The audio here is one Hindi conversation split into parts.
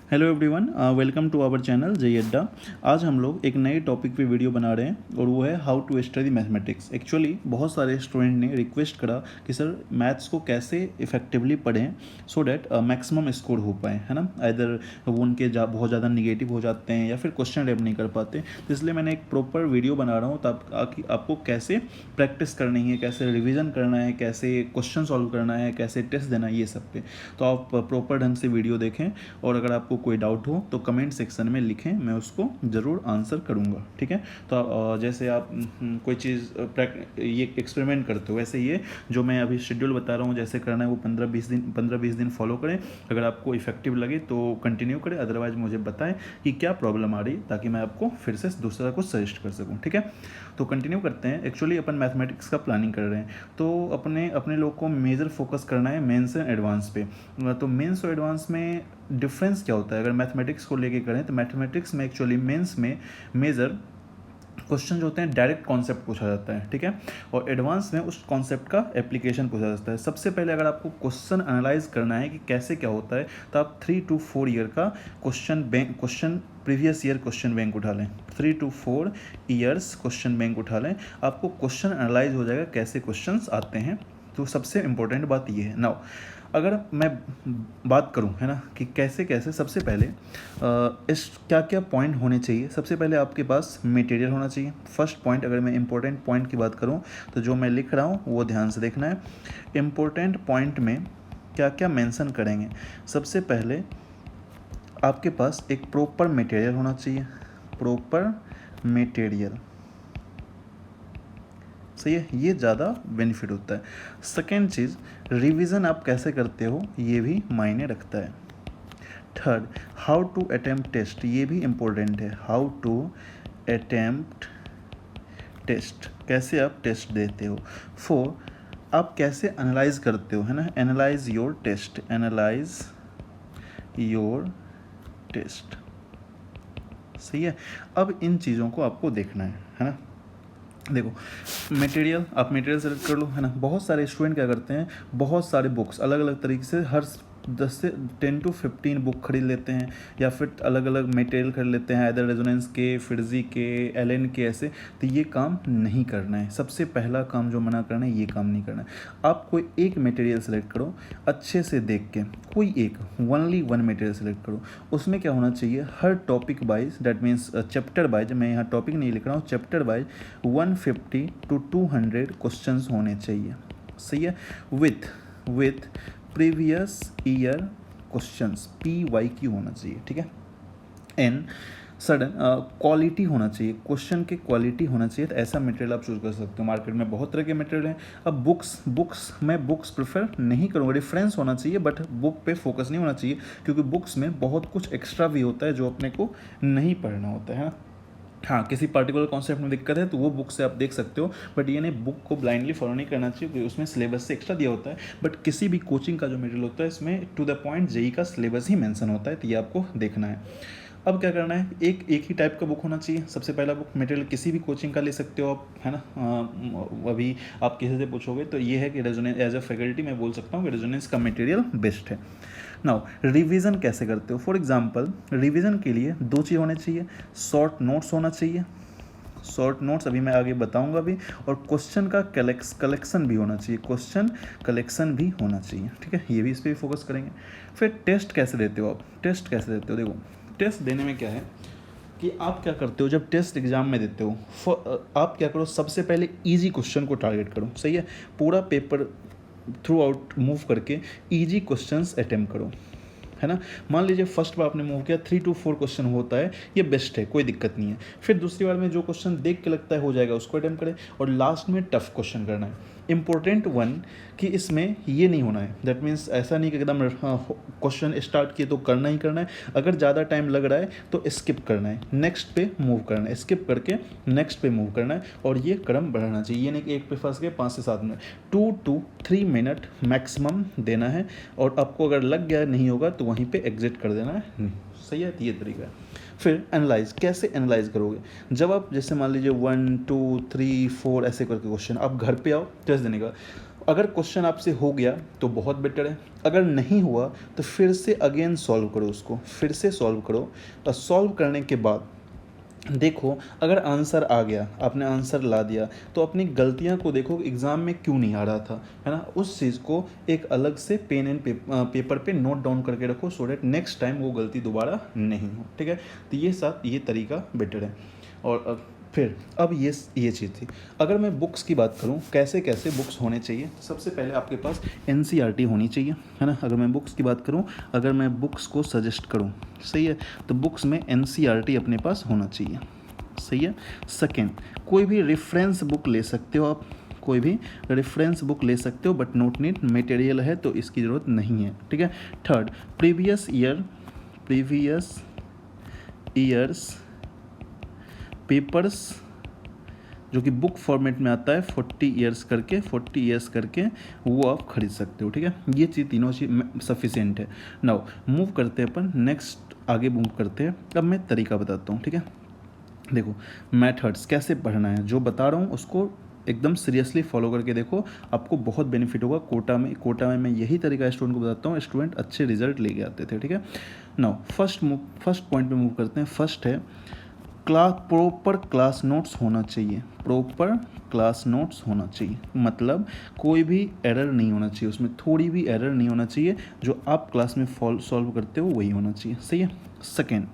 Hello everyone, welcome to our channel Jai Adda. आज हम लोग एक नए टॉपिक पे वीडियो बना रहे हैं और वो है how to study mathematics. Actually बहुत सारे स्टूडेंट ने रिक्वेस्ट करा कि सर मैथ्स को कैसे इफेक्टिवली पढ़ें सो डैट मैक्सिमम स्कोर हो पाए, है ना। आइदर वो उनके बहुत ज़्यादा निगेटिव हो जाते हैं या फिर क्वेश्चन रेप नहीं कर पाते। तो इसलिए मैंने एक प्रॉपर वीडियो बना रहा हूँ ताकि आपको कैसे प्रैक्टिस करनी है, कैसे रिविज़न करना है, कैसे क्वेश्चन सॉल्व करना है, कैसे टेस्ट देना है, ये सब पे। तो आप प्रॉपर ढंग से वीडियो देखें और अगर आपको कोई डाउट हो तो कमेंट सेक्शन में लिखें, मैं उसको ज़रूर आंसर करूँगा, ठीक है। तो जैसे आप कोई चीज़ ये एक्सपेरिमेंट करते हो, वैसे ये जो मैं अभी शेड्यूल बता रहा हूँ जैसे करना है वो 15-20 दिन फॉलो करें। अगर आपको इफेक्टिव लगे तो कंटिन्यू करें, अदरवाइज मुझे बताएं कि क्या प्रॉब्लम आ रही ताकि मैं आपको फिर से दूसरा कुछ सजेस्ट कर सकूँ, ठीक है। तो कंटिन्यू करते हैं। एक्चुअली अपन मैथमेटिक्स का प्लानिंग कर रहे हैं तो अपने अपने लोग को मेजर फोकस करना है मेंस एंड एडवांस पे। तो मेंस और एडवांस में डिफरेंस क्या होता है अगर मैथमेटिक्स को लेके करें तो मैथमेटिक्स में एक्चुअली मेंस में मेजर क्वेश्चन जो होते हैं डायरेक्ट कॉन्सेप्ट पूछा जाता है, ठीक है, और एडवांस में उस कॉन्सेप्ट का एप्लीकेशन पूछा जाता है। सबसे पहले अगर आपको क्वेश्चन एनालाइज करना है कि कैसे क्या होता है तो आप 3 to 4 ईयर का question previous year question bank उठा लें। 3 to 4 ईयर्स क्वेश्चन बैंक उठा लें, आपको क्वेश्चन एनालाइज हो जाएगा कैसे क्वेश्चंस आते हैं। तो सबसे इंपॉर्टेंट बात ये है। नाउ अगर मैं बात करूं, है ना, कि कैसे कैसे सबसे पहले इस क्या क्या पॉइंट होने चाहिए। सबसे पहले आपके पास मटेरियल होना चाहिए। फर्स्ट पॉइंट, अगर मैं इंपॉर्टेंट पॉइंट की बात करूं तो जो मैं लिख रहा हूं वो ध्यान से देखना है। इंपॉर्टेंट पॉइंट में क्या क्या मेंशन करेंगे। सबसे पहले आपके पास एक प्रॉपर मटेरियल होना चाहिए, प्रॉपर मटेरियल, सही है, ये ज़्यादा बेनिफिट होता है। सेकेंड चीज़, रिवीजन आप कैसे करते हो ये भी मायने रखता है। Third, how to attempt test, ये भी इम्पोर्टेंट है। हाउ टू अटेम्प्ट टेस्ट, कैसे आप टेस्ट देते हो। फोर, आप कैसे एनालाइज करते हो, है ना, analyse your test, analyse your test, सही है। अब इन चीज़ों को आपको देखना है ना। देखो मटेरियल, आप मटेरियल सेलेक्ट कर लो, है ना। बहुत सारे स्टूडेंट क्या करते हैं, बहुत सारे बुक्स अलग अलग तरीके से हर 10 से 10 to 15 बुक खरीद लेते हैं या फिर अलग अलग मटेरियल खरीद लेते हैं, इधर रेजोनेंस के, फिरजी के, एलन के, ऐसे। तो ये काम नहीं करना है। सबसे पहला काम जो मना करना है, ये काम नहीं करना है। आप कोई एक मटेरियल सेलेक्ट करो अच्छे से देख के, कोई एक, ओनली वन मटेरियल सेलेक्ट करो। उसमें क्या होना चाहिए, हर topic wise, that means chapter wise, मैं यहाँ टॉपिक नहीं लिख रहा हूँ, चैप्टर वाइज 150 to 200 क्वेश्चंस होने चाहिए, सही है। With previous year questions, PYQ होना चाहिए, ठीक है। एंड सडन क्वालिटी होना चाहिए, क्वेश्चन की क्वालिटी होना चाहिए। तो ऐसा मटेरियल आप चूज कर सकते हो। मार्केट में बहुत तरह के मटेरियल हैं। अब बुक्स मैं बुक्स प्रेफर नहीं करूँगा, रेफरेंस होना चाहिए बट बुक पे फोकस नहीं होना चाहिए, क्योंकि बुक्स में बहुत कुछ एक्स्ट्रा भी होता है जो अपने को नहीं पढ़ना होता है। हाँ, किसी पर्टिकुलर कॉन्सेप्ट में दिक्कत है तो वो बुक से आप देख सकते हो, बट ये नहीं, बुक को ब्लाइंडली फॉलो नहीं करना चाहिए क्योंकि उसमें सिलेबस से एक्स्ट्रा दिया होता है। बट किसी भी कोचिंग का जो मटेरियल होता है इसमें टू द पॉइंट जेई का सिलेबस ही मेंशन होता है, तो ये आपको देखना है। अब क्या करना है, एक ही टाइप का बुक होना चाहिए। सबसे पहला बुक मटेरियल किसी भी कोचिंग का ले सकते हो आप, है ना। अभी आप किसी से पूछोगे तो ये है कि रेजोनेंस, एज अ फैकल्टी मैं बोल सकता हूँ कि रेजोनेंस का मटेरियल बेस्ट है। नाउ रिवीजन कैसे करते हो। फॉर एग्जांपल रिवीजन के लिए 2 चीज़ होने चाहिए, शॉर्ट नोट्स होना चाहिए, शॉर्ट नोट्स अभी मैं आगे बताऊंगा भी, और क्वेश्चन का कलेक्शन भी होना चाहिए, क्वेश्चन कलेक्शन भी होना चाहिए, ठीक है। ये भी इस पर भी फोकस करेंगे। फिर टेस्ट कैसे देते हो आप, टेस्ट कैसे देते हो। देखो टेस्ट देने में क्या है कि आप क्या करते हो, जब टेस्ट एग्जाम में देते हो आप क्या करो, सबसे पहले इजी क्वेश्चन को टारगेट करो, सही है। पूरा पेपर थ्रू आउट मूव करके इजी क्वेश्चंस अटेम्प्ट करो, है ना। मान लीजिए फर्स्ट बार आपने मूव किया, 3 to 4 क्वेश्चन होता है, ये बेस्ट है, कोई दिक्कत नहीं है। फिर दूसरी बार में जो क्वेश्चन देख के लगता है हो जाएगा उसको अटेम्प्ट करें, और लास्ट में टफ क्वेश्चन करना है। इंपॉर्टेंट वन कि इसमें ये नहीं होना है, दैट मीन्स ऐसा नहीं कि एकदम क्वेश्चन स्टार्ट किए तो करना ही करना है। अगर ज़्यादा टाइम लग रहा है तो स्किप करना है, नेक्स्ट पे मूव करना है, स्किप करके नेक्स्ट पे मूव करना है, और ये क्रम बढ़ाना चाहिए। ये नहीं कि एक पे फंस गए 5 से 7 मिनट, 2 to 3 मिनट मैक्सिमम देना है, और आपको अगर लग गया नहीं होगा तो वहीं पे एग्जिट कर देना है, सही है। ये तरीका है। फिर एनालाइज, कैसे एनालाइज करोगे। जब आप जैसे मान लीजिए 1 2 3 4 ऐसे करके क्वेश्चन, आप घर पे आओ टेस्ट देने का, अगर क्वेश्चन आपसे हो गया तो बहुत बेटर है, अगर नहीं हुआ तो फिर से अगेन सॉल्व करो उसको, फिर से सॉल्व करो। और सॉल्व करने के बाद देखो अगर आंसर आ गया, आपने आंसर ला दिया, तो अपनी गलतियां को देखो एग्ज़ाम में क्यों नहीं आ रहा था, है ना। उस चीज़ को एक अलग से पेन एंड पेपर पे नोट डाउन करके रखो, सो डेट नेक्स्ट टाइम वो गलती दोबारा नहीं हो, ठीक है। तो ये तरीका बेटर है। और फिर अब ये चीज़ थी। अगर मैं बुक्स की बात करूं, कैसे कैसे बुक्स होने चाहिए, सबसे पहले आपके पास एनसीईआरटी होनी चाहिए, है ना। अगर मैं बुक्स की बात करूं, अगर मैं बुक्स को सजेस्ट करूं, सही है, तो बुक्स में एनसीईआरटी अपने पास होना चाहिए, सही है। सेकेंड, कोई भी रेफरेंस बुक ले सकते हो आप, कोई भी रेफरेंस बुक ले सकते हो, बट नोट नीड मटेरियल है तो इसकी ज़रूरत नहीं है, ठीक है। थर्ड, प्रीवियस ईयर्स पेपर्स जो कि बुक फॉर्मेट में आता है 40 ईयर्स करके वो आप खरीद सकते हो, ठीक है। ये चीज़ तीनों चीज़ सफिशिएंट है। नाउ मूव करते हैं अपन नेक्स्ट, आगे मूव करते हैं। अब मैं तरीका बताता हूँ, ठीक है। देखो मेथड्स कैसे पढ़ना है, जो बता रहा हूँ उसको एकदम सीरियसली फॉलो करके देखो, आपको बहुत बेनिफिट होगा। कोटा में मैं यही तरीका स्टूडेंट को बताता हूँ, स्टूडेंट अच्छे रिजल्ट लेके आते थे, ठीक है। नाउ फर्स्ट पॉइंट पे मूव करते हैं। फर्स्ट है प्रॉपर क्लास नोट्स होना चाहिए, प्रॉपर क्लास नोट्स होना चाहिए, मतलब कोई भी एरर नहीं होना चाहिए उसमें, थोड़ी भी एरर नहीं होना चाहिए, जो आप क्लास में सॉल्व करते हो वही होना चाहिए, सही है। सेकेंड,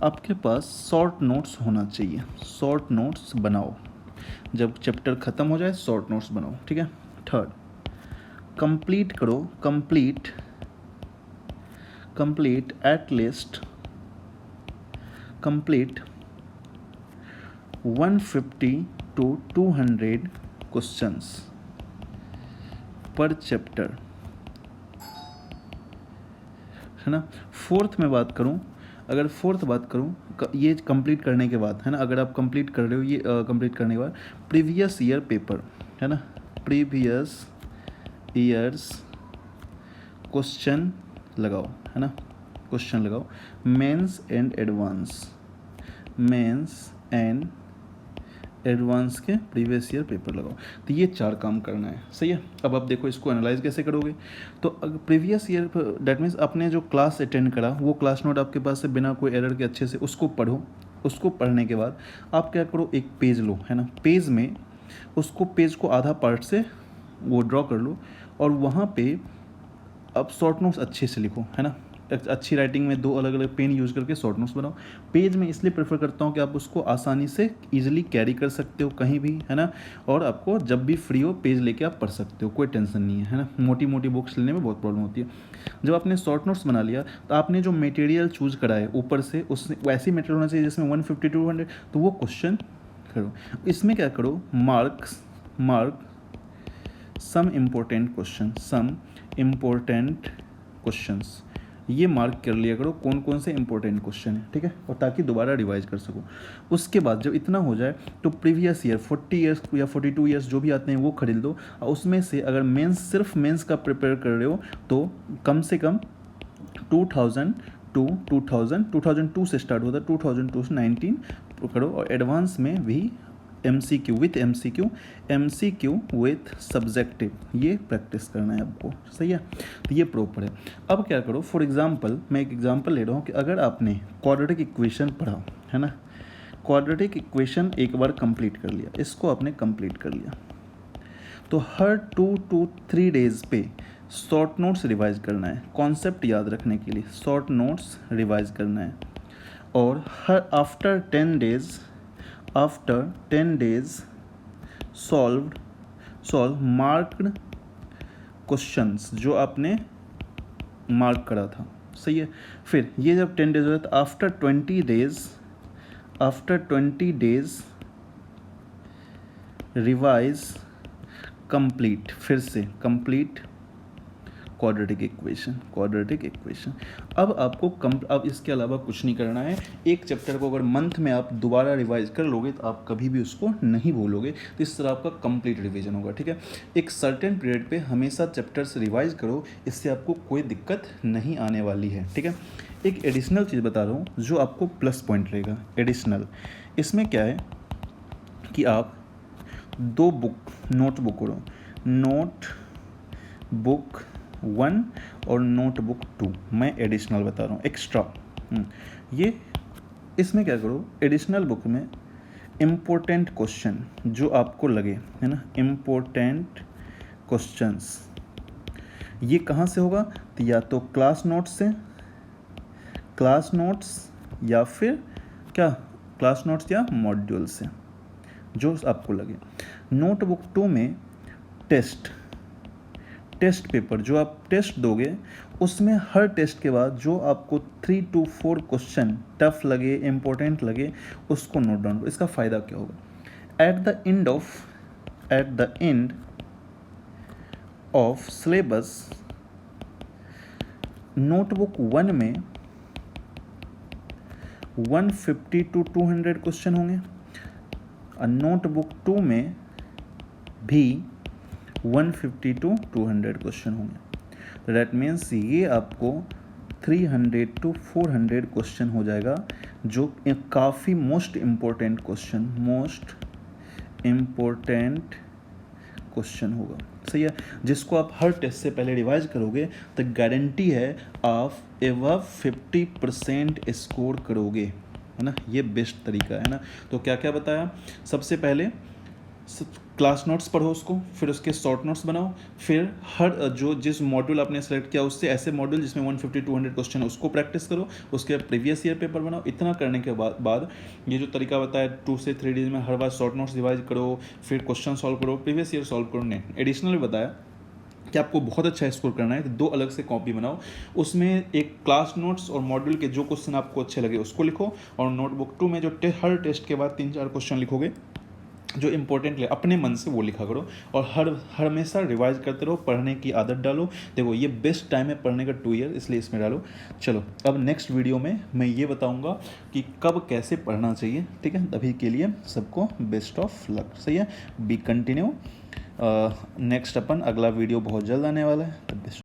आपके पास शॉर्ट नोट्स होना चाहिए, शॉर्ट नोट्स बनाओ, जब चैप्टर ख़त्म हो जाए शॉर्ट नोट्स बनाओ, ठीक है। थर्ड, कंप्लीट करो, complete at least complete 150 to 200 questions पर चैप्टर, है ना। फोर्थ में बात करूं, अगर फोर्थ बात करूं, ये कंप्लीट करने के बाद, है ना, अगर आप कंप्लीट कर रहे हो ये कंप्लीट करने के बाद प्रीवियस ईयर पेपर, है ना, प्रीवियस ईयर्स क्वेश्चन लगाओ, है ना, क्वेश्चन लगाओ, मेंस एंड एडवांस के प्रीवियस ईयर पेपर लगाओ। तो ये 4 काम करना है, सही है। अब आप देखो इसको एनालाइज कैसे करोगे। तो अगर प्रीवियस ईयर दैट मीन्स आपने जो क्लास अटेंड करा वो क्लास नोट आपके पास से बिना कोई एरर के अच्छे से उसको पढ़ो। उसको पढ़ने के बाद आप क्या करो, एक पेज लो, है ना, पेज में उसको पेज को आधा पार्ट से वो ड्रॉ कर लो, और वहाँ पे आप शॉर्ट नोट्स अच्छे से लिखो, है ना। अच्छी राइटिंग में 2 अलग अलग पेन यूज़ करके शॉर्ट नोट्स बनाओ। पेज में इसलिए प्रेफर करता हूँ कि आप उसको आसानी से ईजिली कैरी कर सकते हो कहीं भी, है ना, और आपको जब भी फ्री हो पेज लेके आप पढ़ सकते हो, कोई टेंशन नहीं है ना। मोटी मोटी बुक्स लेने में बहुत प्रॉब्लम होती है। जब आपने शॉर्ट नोट्स बना लिया तो आपने जो मटेरियल चूज़ करा है ऊपर से, उससे वैसी मटेरियल होना चाहिए जिसमें 150 to 200, तो वो क्वेश्चन करो। इसमें क्या करो, मार्क सम इम्पोर्टेंट क्वेश्चंस, ये मार्क कर लिया करो कौन कौन से इंपॉर्टेंट क्वेश्चन है, ठीक है, और ताकि दोबारा रिवाइज कर सको। उसके बाद जब इतना हो जाए तो प्रीवियस ईयर 40 ईयर्स या 42 ईयर्स जो भी आते हैं वो खरीद दो, और उसमें से अगर सिर्फ मेंस का प्रिपेयर कर रहे हो तो कम से कम 2002 से स्टार्ट होता है, 2002 से 19 करो, और एडवांस में भी MCQ विथ सब्जेक्टिव, ये प्रैक्टिस करना है आपको, सही है। तो ये प्रॉपर है। अब क्या करो, फॉर एग्जांपल मैं एक एग्जांपल ले रहा हूँ कि अगर आपने क्वाड्रेटिक इक्वेशन पढ़ा, है ना, क्वाड्रेटिक इक्वेशन एक बार कंप्लीट कर लिया, इसको आपने कंप्लीट कर लिया, तो हर 2 to 3 डेज पे शॉर्ट नोट्स रिवाइज करना है, कॉन्सेप्ट याद रखने के लिए शॉर्ट नोट्स रिवाइज करना है, और her after 10 days solve marked questions जो आपने मार्क करा था, सही है। फिर ये जब 10 डेज हो जाए तो आफ्टर 20 डेज रिवाइज कंप्लीट, फिर से कंप्लीट क्वाड्रेटिक इक्वेशन। अब आपको अब इसके अलावा कुछ नहीं करना है। एक चैप्टर को अगर मंथ में आप दोबारा रिवाइज कर लोगे तो आप कभी भी उसको नहीं भूलोगे, तो इस तरह आपका कंप्लीट रिवीजन होगा, ठीक है। एक सर्टेन पीरियड पे हमेशा चैप्टर्स रिवाइज करो, इससे आपको कोई दिक्कत नहीं आने वाली है, ठीक है। एक एडिशनल चीज़ बता रहा हूँ जो आपको प्लस पॉइंट रहेगा। एडिशनल इसमें क्या है कि आप 2 नोटबुक करो, नोट बुक 1 और नोट बुक 2 मैं एडिशनल बता रहा हूँ, एक्स्ट्रा। ये इसमें क्या करो, एडिशनल बुक में इम्पोर्टेंट क्वेश्चन जो आपको लगे, है ना, इम्पोर्टेंट क्वेश्चंस, ये कहाँ से होगा, तो या तो क्लास नोट्स से, क्लास नोट्स या फिर क्या, क्लास नोट्स या मॉड्यूल से, जो आपको लगे। नोटबुक 2 में टेस्ट पेपर जो आप टेस्ट दोगे, उसमें हर टेस्ट के बाद जो आपको 3 to 4 क्वेश्चन टफ लगे, इम्पोर्टेंट लगे, उसको नोट डाउन करो। इसका फ़ायदा क्या होगा, at the end of syllabus notebook 1 में 150 to 200 क्वेश्चन होंगे और नोटबुक 2 में भी 150 to 200 क्वेश्चन होंगे। दैट मीन्स ये आपको 300 to 400 क्वेश्चन हो जाएगा, जो काफ़ी मोस्ट इम्पोर्टेंट क्वेश्चन होगा। सही है, जिसको आप हर टेस्ट से पहले रिवाइज करोगे तो गारंटी है आप एवं 50% स्कोर करोगे, है ना। ये बेस्ट तरीका है ना। तो क्या क्या बताया, सबसे पहले क्लास नोट्स पढ़ो उसको, फिर उसके शॉर्ट नोट्स बनाओ, फिर हर जो जिस मॉड्यूल आपने सेलेक्ट किया उससे ऐसे मॉड्यूल जिसमें 150-200 क्वेश्चन है उसको प्रैक्टिस करो, उसके प्रीवियस ईयर पेपर बनाओ। इतना करने के बाद ये जो तरीका बताया 2 से 3 डेज में हर बार शॉर्ट नोट्स रिवाइज करो, फिर क्वेश्चन सॉल्व करो, प्रीवियस ईयर सॉल्व करो। नहीं, एडिशनल बताया कि आपको बहुत अच्छा स्कोर करना है तो 2 अलग से कॉपी बनाओ, उसमें एक क्लास नोट्स और मॉड्यूल के जो क्वेश्चन आपको अच्छे लगे उसको लिखो, और नोटबुक 2 में जो हर टेस्ट के बाद 3-4 क्वेश्चन लिखोगे जो इंपॉर्टेंट है अपने मन से वो लिखा करो, और हर हमेशा रिवाइज करते रहो, पढ़ने की आदत डालो। देखो ये बेस्ट टाइम है पढ़ने का 2 ईयर, इसलिए इसमें डालो। चलो अब नेक्स्ट वीडियो में मैं ये बताऊंगा कि कब कैसे पढ़ना चाहिए, ठीक है। अभी के लिए सबको बेस्ट ऑफ लक। सही है, बी कंटिन्यू। नेक्स्ट अपन अगला वीडियो बहुत जल्द आने वाला है, तब बेस्ट।